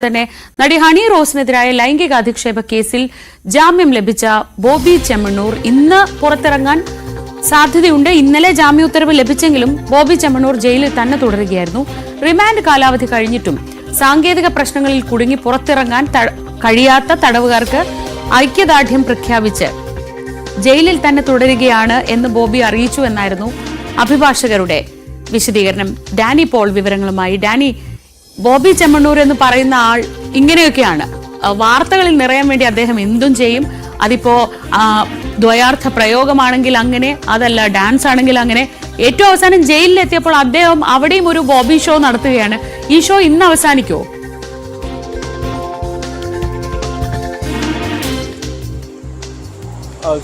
തന്നെ നടി ഹണി റോസിനെതിരായ ലൈംഗിക അധിക്ഷേപ കേസിൽ ജാമ്യം ലഭിച്ച ബോബി ചെമ്മണ്ണൂർ ഇന്ന് പുറത്തിറങ്ങാൻ സാധ്യതയുണ്ട്. ഇന്നലെ ജാമ്യോത്തരവ് ലഭിച്ചെങ്കിലും ബോബി ചെമ്മണ്ണൂർ ജയിലിൽ തന്നെ തുടരുകയായിരുന്നു. റിമാൻഡ് കാലാവധി കഴിഞ്ഞിട്ടും സാങ്കേതിക പ്രശ്നങ്ങളിൽ കുടുങ്ങി പുറത്തിറങ്ങാൻ കഴിയാത്ത തടവുകാർക്ക് ഐക്യദാർഢ്യം പ്രഖ്യാപിച്ച് ജയിലിൽ തന്നെ തുടരുകയാണ് എന്ന് ബോബി അറിയിച്ചു എന്നായിരുന്നു അഭിഭാഷകരുടെ വിശദീകരണം. ഡാനി പോൾ വിവരങ്ങളുമായി. ഡാനി, ബോബി ചെമ്മണ്ണൂർ എന്ന് പറയുന്ന ആൾ ഇങ്ങനെയൊക്കെയാണ്. വാർത്തകളിൽ നിറയാൻ വേണ്ടി അദ്ദേഹം എന്തും ചെയ്യും. അതിപ്പോ ദ്വയാർത്ഥ പ്രയോഗമാണെങ്കിൽ അങ്ങനെ, അതല്ല ഡാൻസ് ആണെങ്കിൽ അങ്ങനെ. ഏറ്റവും അവസാനം ജയിലിലെത്തിയപ്പോൾ അദ്ദേഹം അവിടെയും ഒരു ബോബി ഷോ നടത്തുകയാണ്. ഈ ഷോ ഇന്ന് അവസാനിക്കുമോ?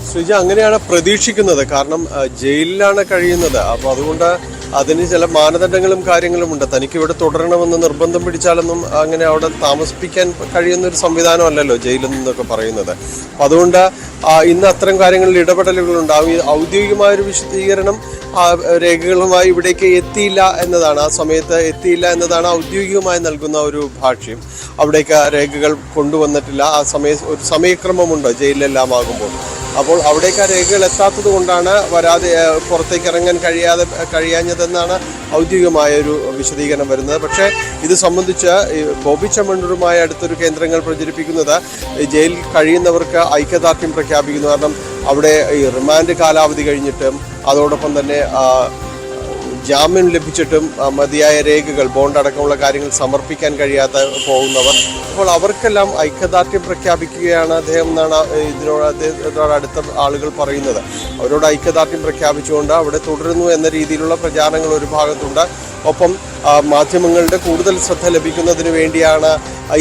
ശ്രീജ, അങ്ങനെയാണ് പ്രതീക്ഷിക്കുന്നത്. കാരണം ജയിലിലാണ് കഴിയുന്നത്. അപ്പോൾ അതുകൊണ്ട് അതിന് ചില മാനദണ്ഡങ്ങളും കാര്യങ്ങളും ഉണ്ട്. തനിക്ക് ഇവിടെ തുടരണമെന്ന് നിർബന്ധം പിടിച്ചാലൊന്നും അങ്ങനെ അവിടെ താമസിപ്പിക്കാൻ കഴിയുന്ന ഒരു സംവിധാനമല്ലല്ലോ ജയിലിൽ നിന്നൊക്കെ പറയുന്നത്. അപ്പം അതുകൊണ്ട് ഇന്ന് അത്തരം കാര്യങ്ങളിൽ ഇടപെടലുകളുണ്ടാവും. ഈ ഔദ്യോഗികമായൊരു വിശദീകരണം രേഖകളുമായി ഇവിടേക്ക് എത്തിയില്ല എന്നതാണ്, ആ സമയത്ത് എത്തിയില്ല എന്നതാണ് ഔദ്യോഗികമായി നൽകുന്ന ഒരു ഭാഷ്യം. അവിടേക്ക് രേഖകൾ കൊണ്ടുവന്നിട്ടില്ല. ആ ഒരു സമയക്രമമുണ്ട് ജയിലിലെല്ലാം ആകുമ്പോൾ. അപ്പോൾ അവിടേക്ക് ആ രേഖകൾ എത്താത്തത് കൊണ്ടാണ് പുറത്തേക്ക് ഇറങ്ങാൻ കഴിയാഞ്ഞതെന്നാണ് ഔദ്യോഗികമായൊരു വിശദീകരണം വരുന്നത്. പക്ഷേ ഇത് സംബന്ധിച്ച് ബോബി ചെമ്മണ്ണൂരുമായി അടുത്തൊരു കേന്ദ്രങ്ങൾ പ്രചരിപ്പിക്കുന്നത് ജയിലിൽ കഴിയുന്നവർക്ക് ഐക്യദാർഢ്യം പ്രഖ്യാപിക്കുന്നു. കാരണം അവിടെ ഈ റിമാൻഡ് കാലാവധി കഴിഞ്ഞിട്ടും അതോടൊപ്പം തന്നെ ജാമ്യം ലഭിച്ചിട്ടും മതിയായ രേഖകൾ, ബോണ്ട് അടക്കമുള്ള കാര്യങ്ങൾ സമർപ്പിക്കാൻ കഴിയാതെ പോകുന്നവർ, അപ്പോൾ അവർക്കെല്ലാം ഐക്യദാർഢ്യം പ്രഖ്യാപിക്കുകയാണ് അദ്ദേഹം എന്നാണ് അദ്ദേഹത്തോട് അടുത്ത ആളുകൾ പറയുന്നത്. അവരോട് ഐക്യദാർഢ്യം പ്രഖ്യാപിച്ചുകൊണ്ട് അവിടെ തുടരുന്നു എന്ന രീതിയിലുള്ള പ്രചാരണങ്ങൾ ഒരു ഭാഗത്തുണ്ട്. ഒപ്പം മാധ്യമങ്ങളുടെ കൂടുതൽ ശ്രദ്ധ ലഭിക്കുന്നതിന് വേണ്ടിയാണ്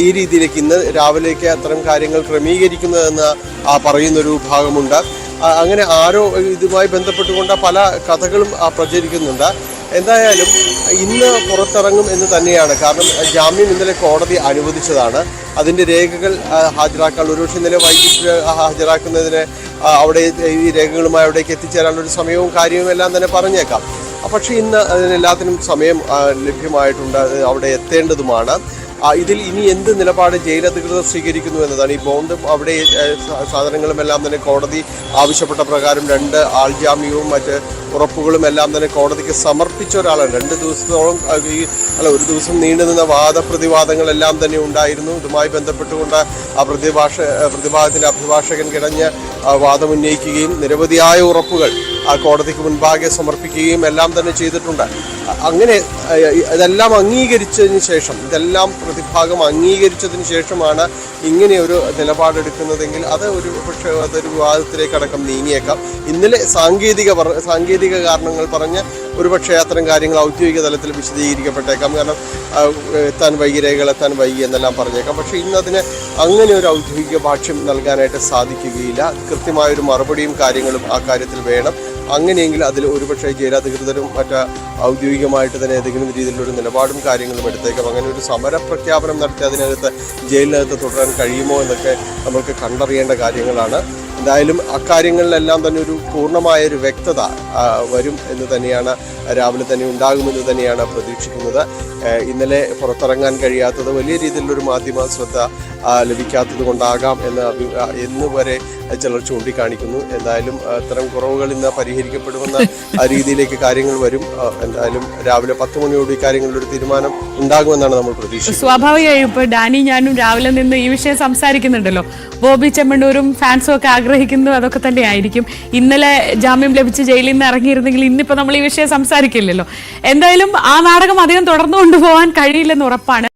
ഈ രീതിയിലേക്ക് ഇന്ന് രാവിലേക്ക് അത്തരം കാര്യങ്ങൾ ക്രമീകരിക്കുന്നതെന്ന് പറയുന്നൊരു ഭാഗമുണ്ട്. അങ്ങനെ ആരോ ഇതുമായി ബന്ധപ്പെട്ടുകൊണ്ട് പല കഥകളും പ്രചരിക്കുന്നുണ്ട്. എന്തായാലും ഇന്ന് പുറത്തിറങ്ങും എന്ന് തന്നെയാണ്. കാരണം ജാമ്യം ഇന്നലെ കോടതി അനുവദിച്ചതാണ്. അതിൻ്റെ രേഖകൾ ഹാജരാക്കാൻ ഒരുപക്ഷെ ഇന്നലെ വൈകിട്ട് ഹാജരാക്കുന്നതിന് അവിടെ ഈ രേഖകളുമായി അവിടേക്ക് എത്തിച്ചേരാനൊരു സമയവും കാര്യവും എല്ലാം തന്നെ പറഞ്ഞേക്കാം. പക്ഷേ ഇന്ന് അതിനെല്ലാത്തിനും സമയം ലഭ്യമായിട്ടുണ്ട്. അവിടെ എത്തേണ്ടതുമാണ്. ഇതിൽ ഇനി എന്ത് നിലപാട് ജയിലധികൃതർ സ്വീകരിക്കുന്നു എന്നതാണ്. ഈ ബോണ്ടും അവിടെ സാധനങ്ങളും എല്ലാം തന്നെ കോടതി ആവശ്യപ്പെട്ട പ്രകാരം 2 ആൾജാമ്യവും മറ്റ് ഉറപ്പുകളും എല്ലാം തന്നെ കോടതിക്ക് സമർപ്പിച്ച ഒരാളാണ്. 2 ദിവസത്തോളം ഒരു ദിവസം നീണ്ടുനിന്ന വാദപ്രതിവാദങ്ങളെല്ലാം തന്നെ ഉണ്ടായിരുന്നു. ഇതുമായി ബന്ധപ്പെട്ടുകൊണ്ട് പ്രതിഭാഗത്തിൻ്റെ അഭിഭാഷകൻ കിടഞ്ഞ് വാദമുന്നയിക്കുകയും നിരവധിയായ ഉറപ്പുകൾ കോടതിക്ക് മുൻപാകെ സമർപ്പിക്കുകയും എല്ലാം തന്നെ ചെയ്തിട്ടുണ്ട്. അങ്ങനെ ഇതെല്ലാം അംഗീകരിച്ചതിന് ശേഷം, ഇതെല്ലാം പ്രതിഭാഗം അംഗീകരിച്ചതിന് ശേഷമാണ് ഇങ്ങനെയൊരു നിലപാടെടുക്കുന്നതെങ്കിൽ അത് പക്ഷേ അതൊരു വിവാദത്തിലേക്കടക്കം നീങ്ങിയേക്കാം. ഇന്നലെ സാങ്കേതിക കാരണങ്ങൾ പറഞ്ഞ് ഒരുപക്ഷെ അത്തരം കാര്യങ്ങൾ ഔദ്യോഗിക തലത്തിൽ വിശദീകരിക്കപ്പെട്ടേക്കാം. കാരണം രേഖകൾ എത്താൻ വൈകി എന്നെല്ലാം പറഞ്ഞേക്കാം. പക്ഷേ ഇന്നതിന് അങ്ങനെ ഒരു ഔദ്യോഗിക ഭാഷ്യം നൽകാനായിട്ട് സാധിക്കുകയില്ല. കൃത്യമായൊരു മറുപടിയും കാര്യങ്ങളും ആ കാര്യത്തിൽ വേണം. അങ്ങനെയെങ്കിൽ അതിൽ ഒരുപക്ഷെ ജയിലധികൃതരും മറ്റ് ഔദ്യോഗികമായിട്ട് തന്നെ ഏതെങ്കിലും രീതിയിലൊരു നിലപാടും കാര്യങ്ങളും എടുത്തേക്കാം. അങ്ങനെ ഒരു സമര പ്രഖ്യാപനം നടത്തി ജയിലിനകത്ത് തുടരാൻ കഴിയുമോ എന്നൊക്കെ നമുക്ക് കണ്ടറിയേണ്ട കാര്യങ്ങളാണ്. എന്തായാലും അക്കാര്യങ്ങളിലെല്ലാം തന്നെ ഒരു പൂർണ്ണമായൊരു വ്യക്തത വരും എന്ന് തന്നെയാണ്, രാവിലെ തന്നെ ഉണ്ടാകുമെന്ന് തന്നെയാണ് പ്രതീക്ഷിക്കുന്നത്. ഇന്നലെ പുറത്തിറങ്ങാൻ കഴിയാത്തത് വലിയ രീതിയിലുള്ളൊരു മാധ്യമ ശ്രദ്ധ ലഭിക്കാത്തത് കൊണ്ടാകാം എന്ന് വരെ ചിലർ ചൂണ്ടിക്കാണിക്കുന്നു. എന്തായാലും അത്തരം കുറവുകൾ ഇന്ന് പരിഹരിക്കപ്പെടുമെന്ന രീതിയിലേക്ക് കാര്യങ്ങൾ വരും. എന്തായാലും രാവിലെ 10 മണിയോട് ഈ കാര്യങ്ങളിലൊരു തീരുമാനം ഉണ്ടാകുമെന്നാണ് നമ്മൾ പ്രതീക്ഷിക്കുന്നത്. സ്വാഭാവികമായും ഇപ്പോൾ ഡാനി ഞാനും രാവിലെ നിന്ന് ഈ വിഷയം സംസാരിക്കുന്നുണ്ടല്ലോ. ബോബി ചെമ്മണ്ണൂരും ഫാൻസും ഒക്കെ ആഗ്രഹിക്കുന്നത് അതൊക്കെ തന്നെ ആയിരിക്കും. ഇന്നലെ ജാമ്യം ലഭിച്ച് ജയിലിൽ നിന്ന് ഇറങ്ങിയിരുന്നെങ്കിൽ ഇന്നിപ്പോൾ നമ്മൾ ഈ വിഷയം സംസാരിക്കില്ലല്ലോ. എന്തായാലും ആ നാടകം അധികം തുടർന്നു കൊണ്ടുപോകാൻ കഴിയില്ലെന്ന് ഉറപ്പാണ്.